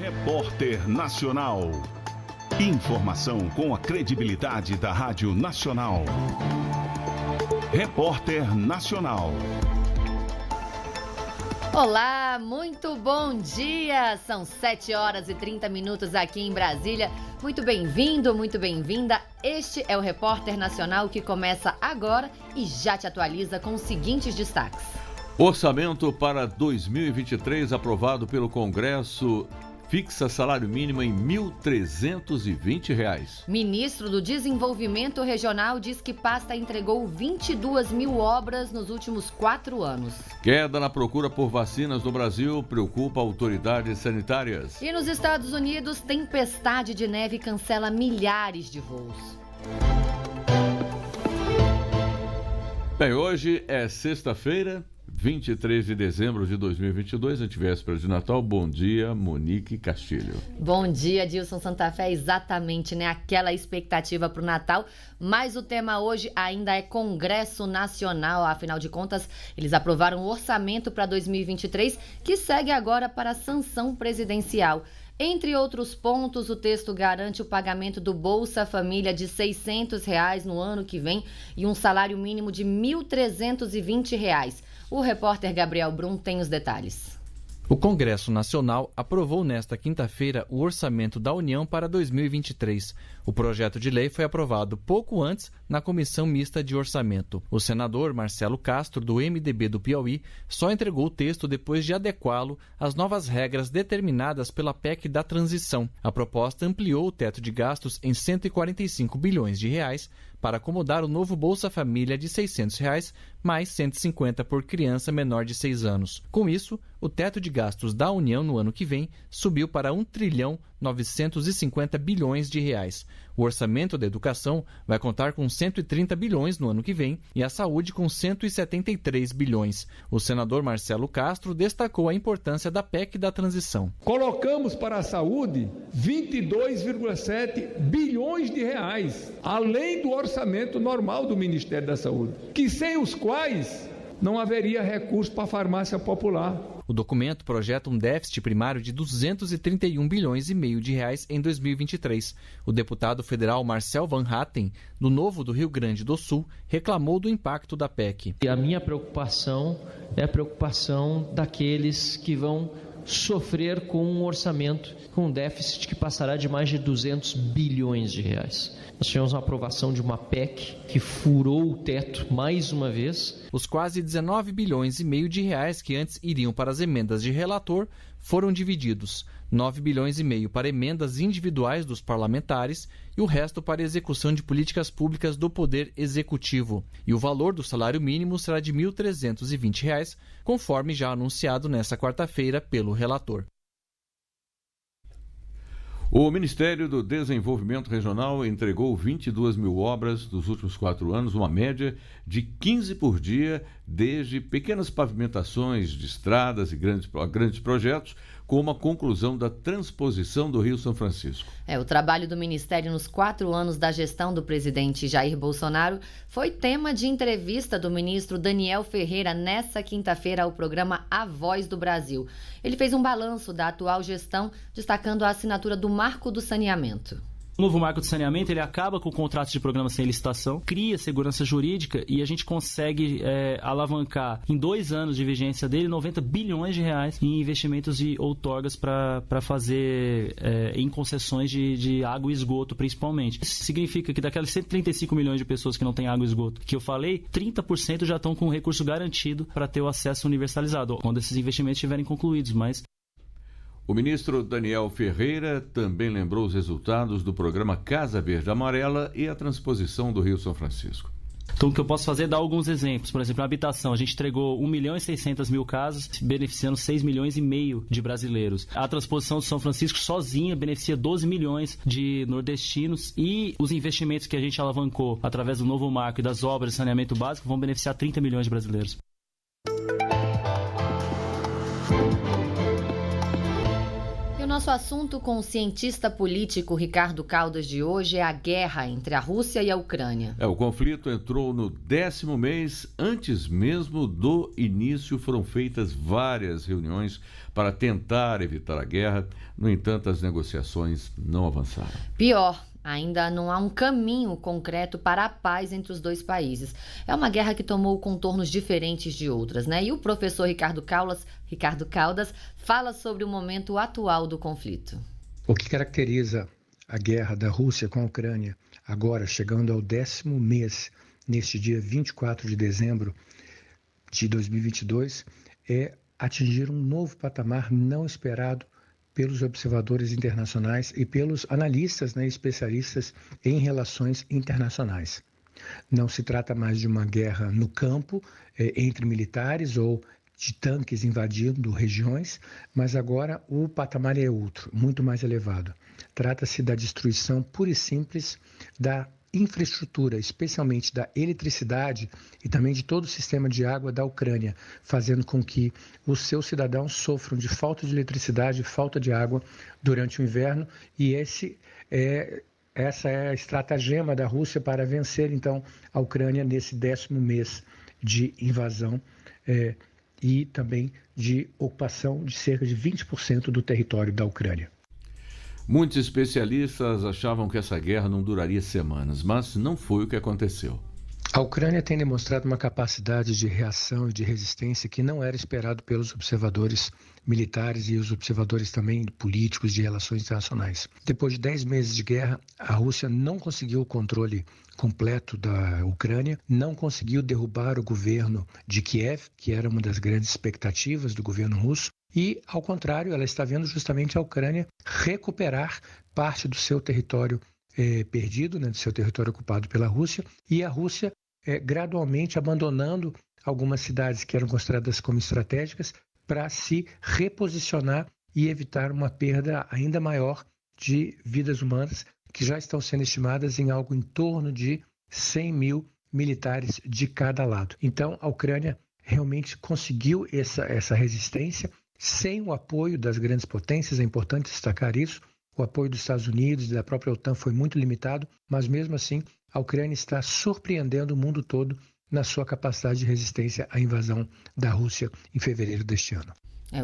Repórter Nacional. Informação com a credibilidade da Rádio Nacional. Repórter Nacional. Olá, muito bom dia! São 7h30 aqui em Brasília. Muito bem-vindo, muito bem-vinda. Este é o Repórter Nacional que começa agora e já te atualiza com os seguintes destaques. Orçamento para 2023 aprovado pelo Congresso fixa salário mínimo em R$ 1.320. Ministro do Desenvolvimento Regional diz que pasta entregou 22 mil obras nos últimos 4 anos. Queda na procura por vacinas no Brasil preocupa autoridades sanitárias. E nos Estados Unidos, tempestade de neve cancela milhares de voos. Bem, hoje é sexta-feira, 23 de dezembro de 2022, antivéspera de Natal. Bom dia, Monique Castilho. Bom dia, Dilson Santa Fé. Exatamente, né? Aquela expectativa para o Natal. Mas o tema hoje ainda é Congresso Nacional. Afinal de contas, eles aprovaram o orçamento para 2023, que segue agora para a sanção presidencial. Entre outros pontos, o texto garante o pagamento do Bolsa Família de R$ 600 no ano que vem e um salário mínimo de R$ 1.320. O repórter Gabriel Brum tem os detalhes. O Congresso Nacional aprovou nesta quinta-feira o Orçamento da União para 2023. O projeto de lei foi aprovado pouco antes na Comissão Mista de Orçamento. O senador Marcelo Castro, do MDB do Piauí, só entregou o texto depois de adequá-lo às novas regras determinadas pela PEC da transição. A proposta ampliou o teto de gastos em R$ 145 bilhões para acomodar o novo Bolsa Família de R$ 600, mais 150 por criança menor de 6 anos. Com isso, o teto de gastos da União no ano que vem subiu para R$ 1.950 bilhões. O orçamento da educação vai contar com 130 bilhões no ano que vem e a saúde com 173 bilhões. O senador Marcelo Castro destacou a importância da PEC da transição. Colocamos para a saúde 22,7 bilhões de reais, além do orçamento normal do Ministério da Saúde, que sem os quais não haveria recurso para a farmácia popular. O documento projeta um déficit primário de 231 bilhões e meio de reais em 2023. O deputado federal Marcel Van Hatten, do Novo do Rio Grande do Sul, reclamou do impacto da PEC. E a minha preocupação é a preocupação daqueles que vão sofrer com um orçamento com um déficit que passará de mais de 200 bilhões de reais. Nós tivemos uma aprovação de uma PEC que furou o teto mais uma vez. Os quase 19 bilhões e meio de reais que antes iriam para as emendas de relator foram divididos. 9 bilhões e meio para emendas individuais dos parlamentares e o resto para execução de políticas públicas do Poder Executivo. E o valor do salário mínimo será de R$ 1.320, conforme já anunciado nesta quarta-feira pelo relator. O Ministério do Desenvolvimento Regional entregou 22 mil obras nos últimos 4 anos, uma média de 15 por dia, desde pequenas pavimentações de estradas e grandes projetos, como a conclusão da transposição do Rio São Francisco. O trabalho do Ministério nos 4 anos da gestão do presidente Jair Bolsonaro foi tema de entrevista do ministro Daniel Ferreira nesta quinta-feira ao programa A Voz do Brasil. Ele fez um balanço da atual gestão, destacando a assinatura do Marco do Saneamento. O novo marco de saneamento, ele acaba com o contrato de programa sem licitação, cria segurança jurídica e a gente consegue alavancar em 2 anos de vigência dele 90 bilhões de reais em investimentos e outorgas para fazer em concessões de água e esgoto, principalmente. Isso significa que daquelas 135 milhões de pessoas que não têm água e esgoto que eu falei, 30% já estão com recurso garantido para ter o acesso universalizado, quando esses investimentos estiverem concluídos, mas... O ministro Daniel Ferreira também lembrou os resultados do programa Casa Verde Amarela e a transposição do Rio São Francisco. Então, o que eu posso fazer é dar alguns exemplos. Por exemplo, a habitação. A gente entregou 1.600.000 casas, beneficiando 6 milhões e meio de brasileiros. A transposição de São Francisco sozinha beneficia 12 milhões de nordestinos. E os investimentos que a gente alavancou através do novo marco e das obras de saneamento básico vão beneficiar 30 milhões de brasileiros. O nosso assunto com o cientista político Ricardo Caldas de hoje é a guerra entre a Rússia e a Ucrânia. O conflito entrou no 10º mês. Antes mesmo do início, foram feitas várias reuniões para tentar evitar a guerra. No entanto, as negociações não avançaram. Pior, ainda não há um caminho concreto para a paz entre os dois países. É uma guerra que tomou contornos diferentes de outras, né? E o professor Ricardo Caldas fala sobre o momento atual do conflito. O que caracteriza a guerra da Rússia com a Ucrânia, agora chegando ao 10º mês, neste dia 24 de dezembro de 2022, é atingir um novo patamar não esperado pelos observadores internacionais e pelos analistas, especialistas em relações internacionais. Não se trata mais de uma guerra no campo, entre militares ou de tanques invadindo regiões, mas agora o patamar é outro, muito mais elevado. Trata-se da destruição pura e simples da infraestrutura, especialmente da eletricidade e também de todo o sistema de água da Ucrânia, fazendo com que os seus cidadãos sofram de falta de eletricidade, falta de água durante o inverno, e essa é a estratagema da Rússia para vencer, então, a Ucrânia nesse 10º mês de invasão e também de ocupação de cerca de 20% do território da Ucrânia. Muitos especialistas achavam que essa guerra não duraria semanas, mas não foi o que aconteceu. A Ucrânia tem demonstrado uma capacidade de reação e de resistência que não era esperado pelos observadores militares e os observadores também políticos de relações internacionais. Depois de 10 meses de guerra, a Rússia não conseguiu o controle completo da Ucrânia, não conseguiu derrubar o governo de Kiev, que era uma das grandes expectativas do governo russo, e, ao contrário, ela está vendo justamente a Ucrânia recuperar parte do seu território perdido, do seu território ocupado pela Rússia, e a Rússia gradualmente abandonando algumas cidades que eram consideradas como estratégicas para se reposicionar e evitar uma perda ainda maior de vidas humanas, que já estão sendo estimadas em algo em torno de 100 mil militares de cada lado. Então, a Ucrânia realmente conseguiu essa resistência sem o apoio das grandes potências, é importante destacar isso. O apoio dos Estados Unidos e da própria OTAN foi muito limitado, mas mesmo assim a Ucrânia está surpreendendo o mundo todo na sua capacidade de resistência à invasão da Rússia em fevereiro deste ano.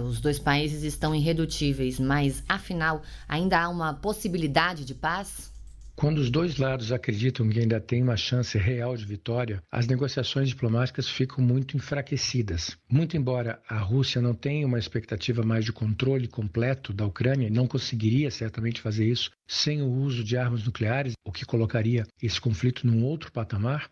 Os dois países estão irredutíveis, mas afinal ainda há uma possibilidade de paz? Quando os dois lados acreditam que ainda tem uma chance real de vitória, as negociações diplomáticas ficam muito enfraquecidas. Muito embora a Rússia não tenha uma expectativa mais de controle completo da Ucrânia, não conseguiria certamente fazer isso sem o uso de armas nucleares, o que colocaria esse conflito num outro patamar,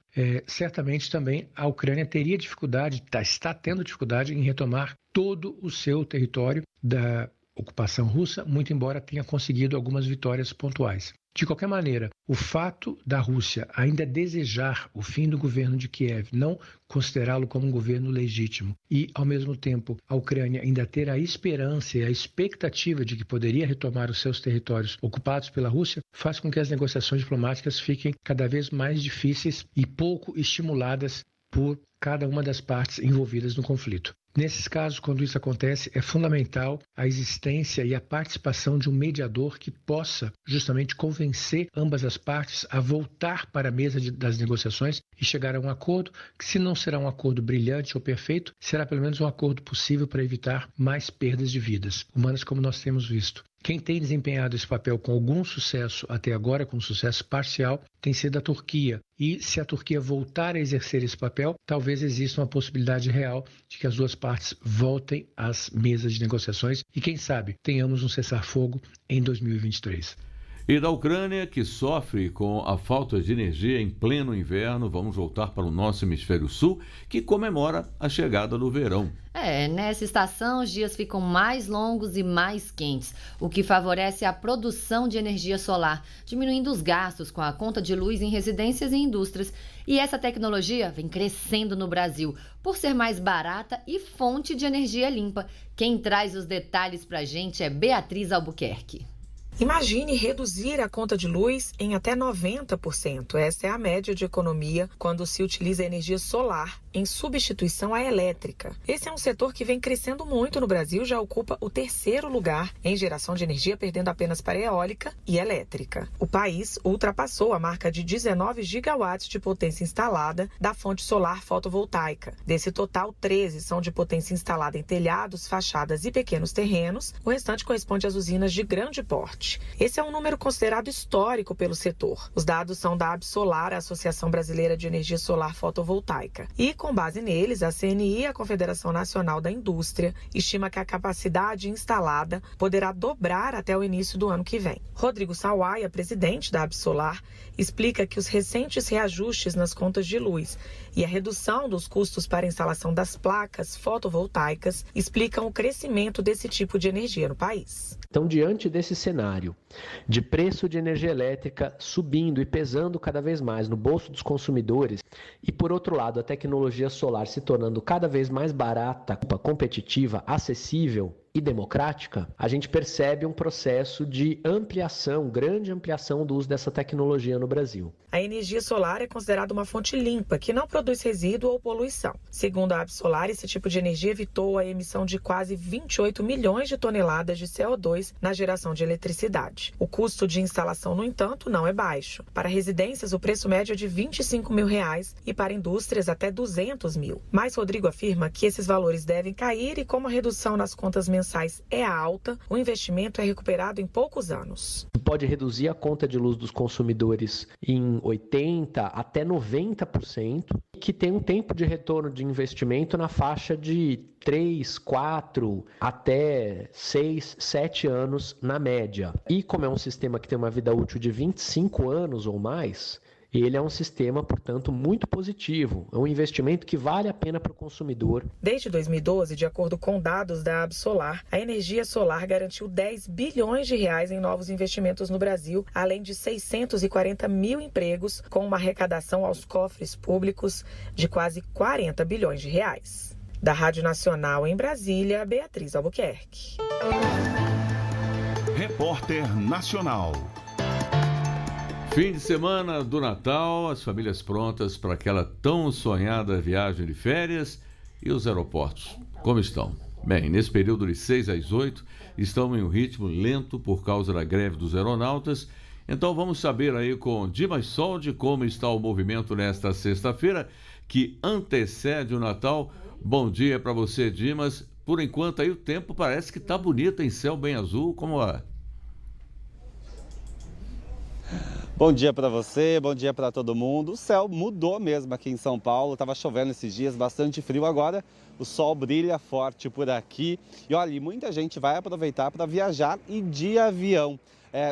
certamente também a Ucrânia teria dificuldade, está tendo dificuldade em retomar todo o seu território da ocupação russa, muito embora tenha conseguido algumas vitórias pontuais. De qualquer maneira, o fato da Rússia ainda desejar o fim do governo de Kiev, não considerá-lo como um governo legítimo e, ao mesmo tempo, a Ucrânia ainda ter a esperança e a expectativa de que poderia retomar os seus territórios ocupados pela Rússia, faz com que as negociações diplomáticas fiquem cada vez mais difíceis e pouco estimuladas por cada uma das partes envolvidas no conflito. Nesses casos, quando isso acontece, é fundamental a existência e a participação de um mediador que possa justamente convencer ambas as partes a voltar para a mesa das negociações e chegar a um acordo que, se não será um acordo brilhante ou perfeito, será pelo menos um acordo possível para evitar mais perdas de vidas humanas, como nós temos visto. Quem tem desempenhado esse papel com algum sucesso até agora, com sucesso parcial, tem sido a Turquia. E se a Turquia voltar a exercer esse papel, talvez exista uma possibilidade real de que as duas partes voltem às mesas de negociações e, quem sabe, tenhamos um cessar-fogo em 2023. E da Ucrânia, que sofre com a falta de energia em pleno inverno, vamos voltar para o nosso hemisfério sul, que comemora a chegada do verão. Nessa estação os dias ficam mais longos e mais quentes, o que favorece a produção de energia solar, diminuindo os gastos com a conta de luz em residências e indústrias. E essa tecnologia vem crescendo no Brasil, por ser mais barata e fonte de energia limpa. Quem traz os detalhes para a gente é Beatriz Albuquerque. Imagine reduzir a conta de luz em até 90%. Essa é a média de economia quando se utiliza a energia solar em substituição à elétrica. Esse é um setor que vem crescendo muito no Brasil, já ocupa o 3º lugar em geração de energia, perdendo apenas para a eólica e elétrica. O país ultrapassou a marca de 19 gigawatts de potência instalada da fonte solar fotovoltaica. Desse total, 13 são de potência instalada em telhados, fachadas e pequenos terrenos. O restante corresponde às usinas de grande porte. Esse é um número considerado histórico pelo setor. Os dados são da Absolar, a Associação Brasileira de Energia Solar Fotovoltaica. E, com base neles, a CNI, a Confederação Nacional da Indústria, estima que a capacidade instalada poderá dobrar até o início do ano que vem. Rodrigo Sawaia, presidente da Absolar, explica que os recentes reajustes nas contas de luz e a redução dos custos para a instalação das placas fotovoltaicas explicam o crescimento desse tipo de energia no país. Então, diante desse cenário de preço de energia elétrica subindo e pesando cada vez mais no bolso dos consumidores, e por outro lado a tecnologia solar se tornando cada vez mais barata, competitiva, acessível e democrática, a gente percebe um processo de ampliação, grande ampliação do uso dessa tecnologia no Brasil. A energia solar é considerada uma fonte limpa, que não produz resíduo ou poluição. Segundo a Absolar, esse tipo de energia evitou a emissão de quase 28 milhões de toneladas de CO2 na geração de eletricidade. O custo de instalação, no entanto, não é baixo. Para residências, o preço médio é de R$ 25 mil e para indústrias até R$ 200 mil. Mas Rodrigo afirma que esses valores devem cair e, como a redução nas contas mensais é alta, o investimento é recuperado em poucos anos. Pode reduzir a conta de luz dos consumidores em 80% até 90%, que tem um tempo de retorno de investimento na faixa de 3, 4, até 6, 7 anos na média. E como é um sistema que tem uma vida útil de 25 anos ou mais, ele é um sistema, portanto, muito positivo. É um investimento que vale a pena para o consumidor. Desde 2012, de acordo com dados da Absolar, a energia solar garantiu 10 bilhões de reais em novos investimentos no Brasil, além de 640 mil empregos, com uma arrecadação aos cofres públicos de quase 40 bilhões de reais. Da Rádio Nacional em Brasília, Beatriz Albuquerque. Repórter Nacional. Fim de semana do Natal, as famílias prontas para aquela tão sonhada viagem de férias e os aeroportos, como estão? Bem, nesse período de 6 às 8, estão em um ritmo lento por causa da greve dos aeronautas. Então vamos saber aí com Dimas Soldi como está o movimento nesta sexta-feira, que antecede o Natal. Bom dia para você, Dimas. Por enquanto aí o tempo parece que está bonito, em céu bem azul, como é? Bom dia para você, bom dia para todo mundo. O céu mudou mesmo aqui em São Paulo, estava chovendo esses dias, bastante frio. Agora o sol brilha forte por aqui. E olha, muita gente vai aproveitar para viajar e de avião.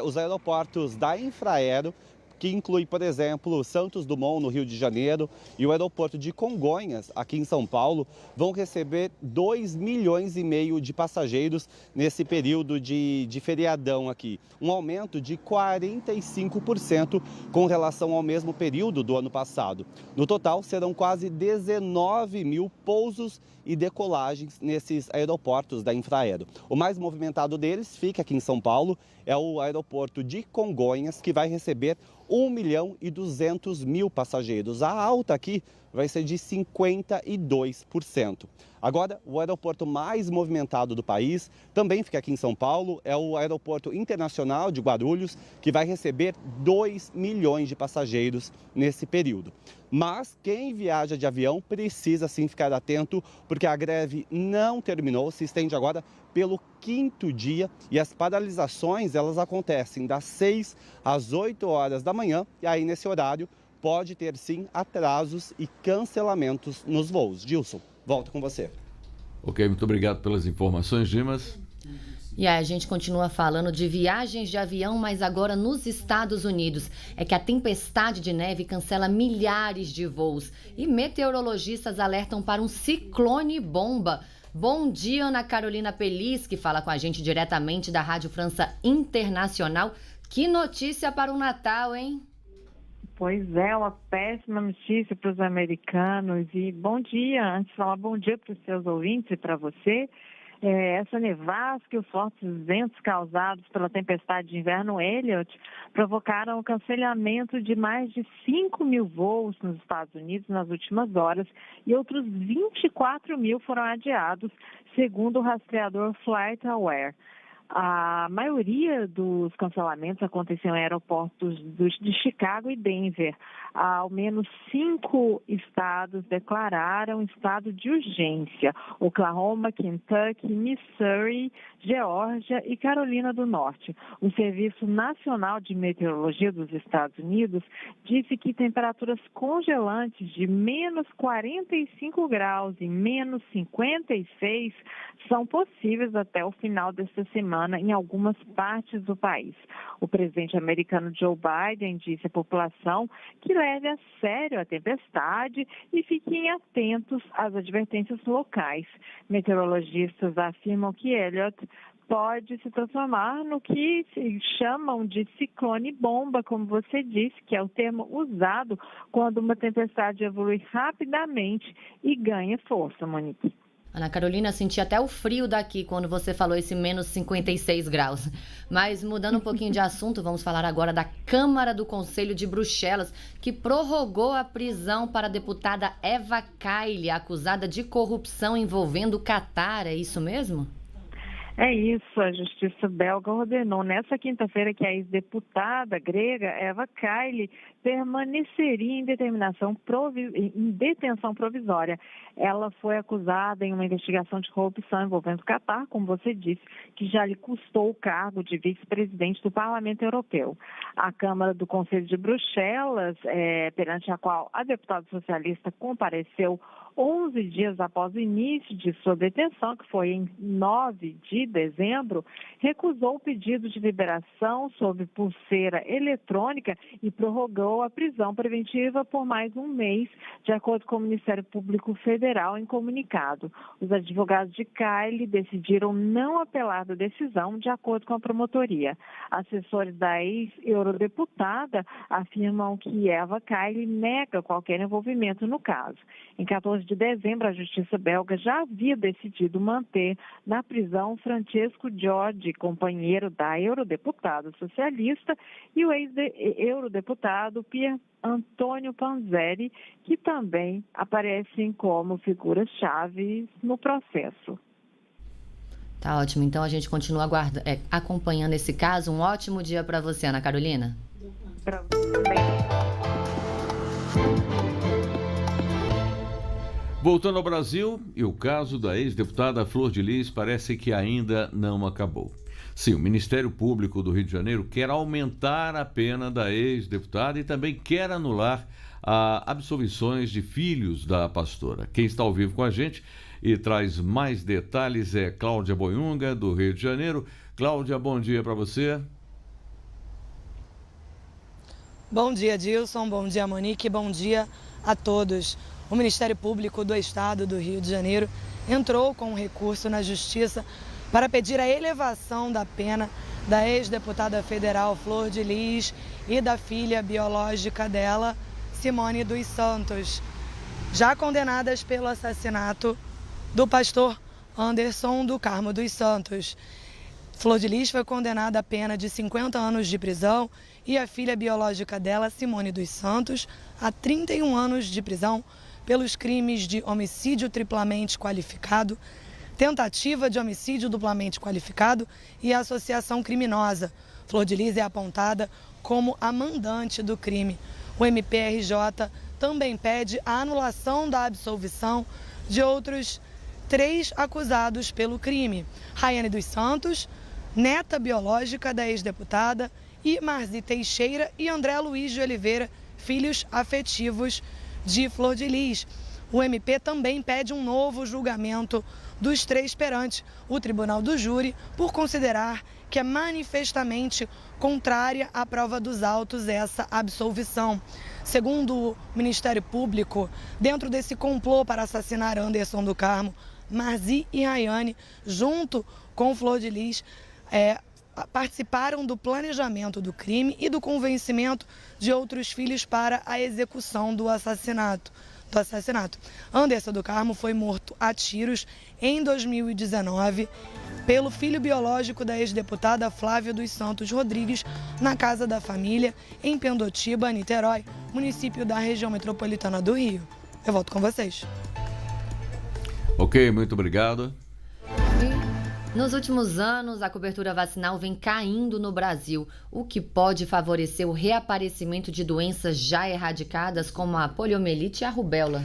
Os aeroportos da Infraero, que inclui, por exemplo, Santos Dumont, no Rio de Janeiro, e o aeroporto de Congonhas, aqui em São Paulo, vão receber 2,5 milhões de passageiros nesse período de feriadão aqui. Um aumento de 45% com relação ao mesmo período do ano passado. No total, serão quase 19 mil pousos e decolagens nesses aeroportos da Infraero. O mais movimentado deles fica aqui em São Paulo, é o aeroporto de Congonhas, que vai receber 1.200.000 passageiros. A alta aqui vai ser de 52%. Agora, o aeroporto mais movimentado do país também fica aqui em São Paulo, é o Aeroporto Internacional de Guarulhos, que vai receber 2 milhões de passageiros nesse período. Mas quem viaja de avião precisa sim ficar atento, porque a greve não terminou, se estende agora pelo 5º dia e as paralisações elas acontecem das 6 às 8 horas da manhã e aí nesse horário pode ter sim atrasos e cancelamentos nos voos. Gilson, volto com você. Ok, muito obrigado pelas informações, Dimas. E aí a gente continua falando de viagens de avião, mas agora nos Estados Unidos. É que a tempestade de neve cancela milhares de voos e meteorologistas alertam para um ciclone bomba. Bom dia, Ana Carolina Pelis, que fala com a gente diretamente da Rádio França Internacional. Que notícia para o Natal, hein? Pois é, uma péssima notícia para os americanos. E bom dia, antes de falar bom dia para os seus ouvintes e para você, Essa nevasca e os fortes ventos causados pela tempestade de inverno Elliott provocaram o cancelamento de mais de 5 mil voos nos Estados Unidos nas últimas horas e outros 24 mil foram adiados, segundo o rastreador FlightAware. A maioria dos cancelamentos aconteceu em aeroportos de Chicago e Denver. Ao menos 5 estados declararam estado de urgência: Oklahoma, Kentucky, Missouri, Geórgia e Carolina do Norte. O Serviço Nacional de Meteorologia dos Estados Unidos disse que temperaturas congelantes de menos 45 graus e menos 56 são possíveis até o final desta semana em algumas partes do país. O presidente americano Joe Biden disse à população que leve a sério a tempestade e fiquem atentos às advertências locais. Meteorologistas afirmam que Elliott pode se transformar no que se chamam de ciclone bomba, como você disse, que é o termo usado quando uma tempestade evolui rapidamente e ganha força, Monique. Ana Carolina, senti até o frio daqui quando você falou esse menos 56 graus. Mas mudando um pouquinho de assunto, vamos falar agora da Câmara do Conselho de Bruxelas, que prorrogou a prisão para a deputada Eva Kaili, acusada de corrupção envolvendo o Catar. É isso mesmo? É isso, a Justiça belga ordenou nesta quinta-feira que a ex-deputada grega Eva Kaili permaneceria em detenção provisória. Ela foi acusada em uma investigação de corrupção envolvendo o Catar, como você disse, que já lhe custou o cargo de vice-presidente do Parlamento Europeu. A Câmara do Conselho de Bruxelas, perante a qual a deputada socialista compareceu 11 dias após o início de sua detenção, que foi em 9 de dezembro, recusou o pedido de liberação sob pulseira eletrônica e prorrogou a prisão preventiva por mais um mês, de acordo com o Ministério Público Federal em comunicado. Os advogados de Kaili decidiram não apelar da decisão, de acordo com a promotoria. Assessores da ex-eurodeputada afirmam que Eva Kaili nega qualquer envolvimento no caso. Em 14 de dezembro, a Justiça belga já havia decidido manter na prisão Francesco Giorgi, companheiro da eurodeputada socialista, e o ex-eurodeputado Pier Antônio Panzeri, que também aparecem como figuras-chave no processo. Tá ótimo, então a gente continua acompanhando esse caso. Um ótimo dia para você, Ana Carolina. Para você também. Voltando ao Brasil, e o caso da ex-deputada Flor de Lis parece que ainda não acabou. Sim, o Ministério Público do Rio de Janeiro quer aumentar a pena da ex-deputada e também quer anular as absolvições de filhos da pastora. Quem está ao vivo com a gente e traz mais detalhes é Cláudia Boiunga, do Rio de Janeiro. Cláudia, bom dia para você. Bom dia, Dilson. Bom dia, Monique. Bom dia a todos. O Ministério Público do Estado do Rio de Janeiro entrou com um recurso na Justiça para pedir a elevação da pena da ex-deputada federal Flor de Lis e da filha biológica dela, Simone dos Santos, já condenadas pelo assassinato do pastor Anderson do Carmo dos Santos. Flor de Lis foi condenada a pena de 50 anos de prisão e a filha biológica dela, Simone dos Santos, a 31 anos de prisão pelos crimes de homicídio triplamente qualificado, tentativa de homicídio duplamente qualificado e associação criminosa. Flor de Lis é apontada como a mandante do crime. O MPRJ também pede a anulação da absolvição de outros 3 acusados pelo crime: Raiane dos Santos, neta biológica da ex-deputada, e Marzi Teixeira e André Luiz de Oliveira, filhos afetivos de Flor de Lis. O MP também pede um novo julgamento dos 3 perante o Tribunal do Júri, por considerar que é manifestamente contrária à prova dos autos essa absolvição. Segundo o Ministério Público, dentro desse complô para assassinar Anderson do Carmo, Marzi e Raiane, junto com Flor de Lis, participaram do planejamento do crime e do convencimento de outros filhos para a execução do assassinato. do assassinato. Anderson do Carmo foi morto a tiros em 2019 pelo filho biológico da ex-deputada Flávia dos Santos Rodrigues, na casa da família, em Pendotiba, Niterói, município da região metropolitana do Rio. Eu volto com vocês. Ok, muito obrigado. Nos últimos anos, a cobertura vacinal vem caindo no Brasil, o que pode favorecer o reaparecimento de doenças já erradicadas, como a poliomielite e a rubéola.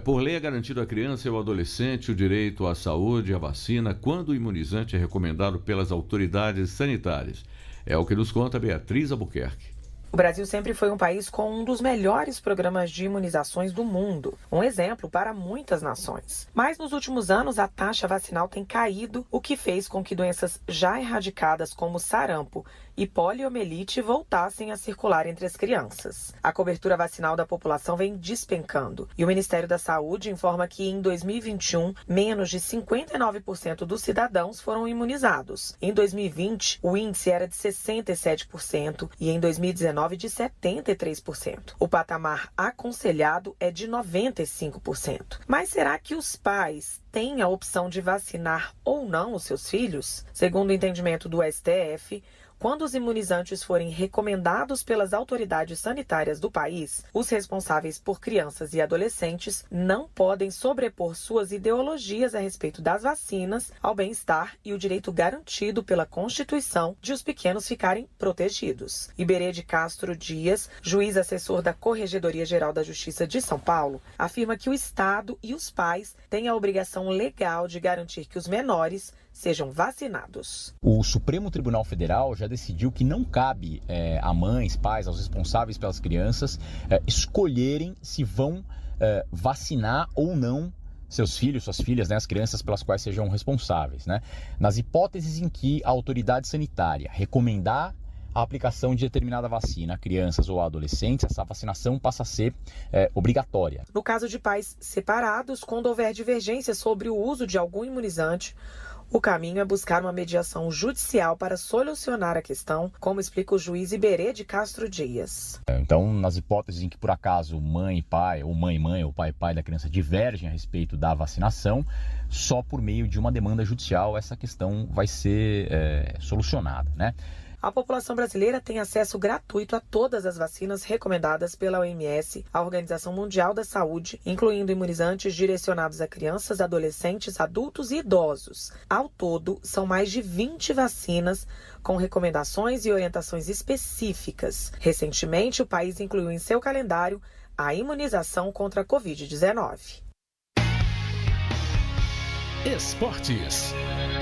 Por lei é garantido à criança e ao adolescente o direito à saúde e à vacina quando o imunizante é recomendado pelas autoridades sanitárias. É o que nos conta Beatriz Albuquerque. O Brasil sempre foi um país com um dos melhores programas de imunizações do mundo, um exemplo para muitas nações. Mas nos últimos anos a taxa vacinal tem caído, o que fez com que doenças já erradicadas como sarampo e poliomielite voltassem a circular entre as crianças. A cobertura vacinal da população vem despencando e o Ministério da Saúde informa que em 2021, menos de 59% dos cidadãos foram imunizados. Em 2020, o índice era de 67% e em 2019 de 73%. O patamar aconselhado é de 95%. Mas será que os pais têm a opção de vacinar ou não os seus filhos? Segundo o entendimento do STF, quando os imunizantes forem recomendados pelas autoridades sanitárias do país, os responsáveis por crianças e adolescentes não podem sobrepor suas ideologias a respeito das vacinas ao bem-estar e o direito garantido pela Constituição de os pequenos ficarem protegidos. Iberê de Castro Dias, juiz assessor da Corregedoria Geral da Justiça de São Paulo, afirma que o Estado e os pais têm a obrigação legal de garantir que os menores sejam vacinados. O Supremo Tribunal Federal já decidiu que não cabe a mães, pais, aos responsáveis pelas crianças escolherem se vão vacinar ou não seus filhos, suas filhas, né, as crianças pelas quais sejam responsáveis, né? Nas hipóteses em que a autoridade sanitária recomendar a aplicação de determinada vacina a crianças ou adolescentes, essa vacinação passa a ser obrigatória. No caso de pais separados, quando houver divergência sobre o uso de algum imunizante, o caminho é buscar uma mediação judicial para solucionar a questão, como explica o juiz Iberê de Castro Dias. Então, nas hipóteses em que, por acaso, mãe e pai, ou mãe e mãe, ou pai e pai da criança divergem a respeito da vacinação, só por meio de uma demanda judicial essa questão vai ser solucionada, né? A população brasileira tem acesso gratuito a todas as vacinas recomendadas pela OMS, a Organização Mundial da Saúde, incluindo imunizantes direcionados a crianças, adolescentes, adultos e idosos. Ao todo, são mais de 20 vacinas com recomendações e orientações específicas. Recentemente, o país incluiu em seu calendário a imunização contra a Covid-19. Esportes.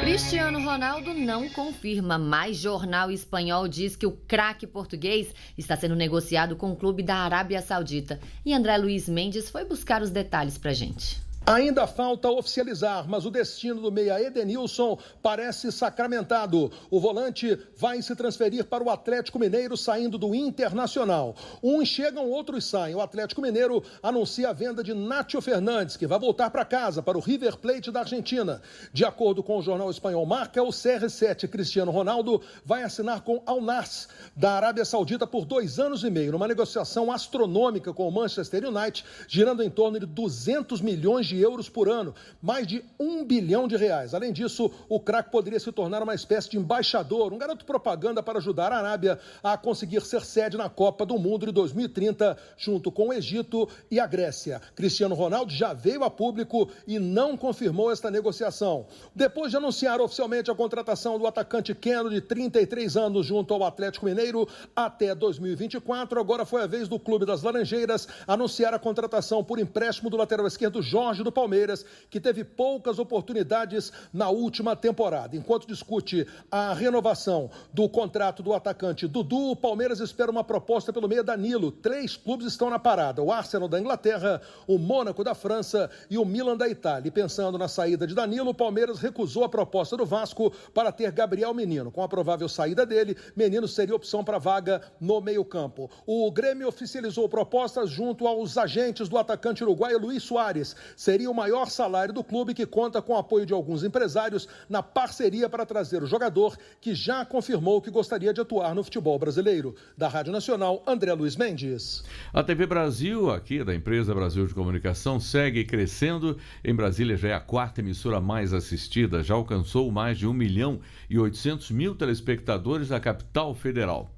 Cristiano Ronaldo não confirma, mas jornal espanhol diz que o craque português está sendo negociado com o clube da Arábia Saudita. E André Luiz Mendes foi buscar os detalhes pra gente. Ainda falta oficializar, mas o destino do meia Edenilson parece sacramentado. O volante vai se transferir para o Atlético Mineiro, saindo do Internacional. Uns chegam, outros saem. O Atlético Mineiro anuncia a venda de Nacho Fernandes, que vai voltar para casa, para o River Plate da Argentina. De acordo com o jornal espanhol Marca, o CR7 Cristiano Ronaldo vai assinar com Al Nassr, da Arábia Saudita, por 2 anos e meio, numa negociação astronômica com o Manchester United, girando em torno de 200 milhões de euros por ano, mais de R$1 bilhão. Além disso, o craque poderia se tornar uma espécie de embaixador, um garoto propaganda para ajudar a Arábia a conseguir ser sede na Copa do Mundo de 2030, junto com o Egito e a Grécia. Cristiano Ronaldo já veio a público e não confirmou esta negociação. Depois de anunciar oficialmente a contratação do atacante Keno, de 33 anos, junto ao Atlético Mineiro até 2024, agora foi a vez do Clube das Laranjeiras anunciar a contratação por empréstimo do lateral esquerdo Jorge do Palmeiras, que teve poucas oportunidades na última temporada. Enquanto discute a renovação do contrato do atacante Dudu, o Palmeiras espera uma proposta pelo meia Danilo. 3 clubes estão na parada: o Arsenal da Inglaterra, o Mônaco da França e o Milan da Itália. E pensando na saída de Danilo, o Palmeiras recusou a proposta do Vasco para ter Gabriel Menino. Com a provável saída dele, Menino seria opção para vaga no meio-campo. O Grêmio oficializou propostas junto aos agentes do atacante uruguaio Luis Suárez. Seria o maior salário do clube, que conta com o apoio de alguns empresários na parceria para trazer o jogador, que já confirmou que gostaria de atuar no futebol brasileiro. Da Rádio Nacional, André Luiz Mendes. A TV Brasil, aqui da empresa Brasil de Comunicação, segue crescendo. Em Brasília já é a quarta emissora mais assistida, já alcançou mais de 1.800.000 telespectadores na capital federal.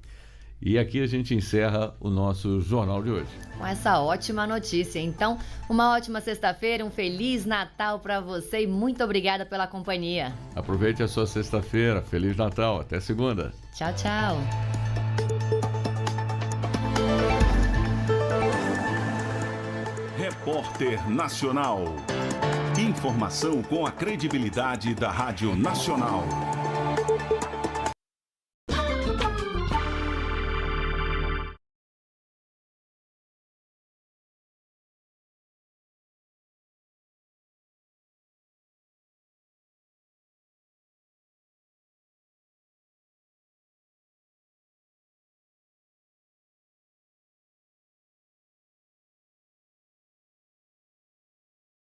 E aqui a gente encerra o nosso jornal de hoje. Com essa ótima notícia. Então, uma ótima sexta-feira, um Feliz Natal para você e muito obrigada pela companhia. Aproveite a sua sexta-feira. Feliz Natal. Até segunda. Tchau, tchau. Repórter Nacional. Informação com a credibilidade da Rádio Nacional.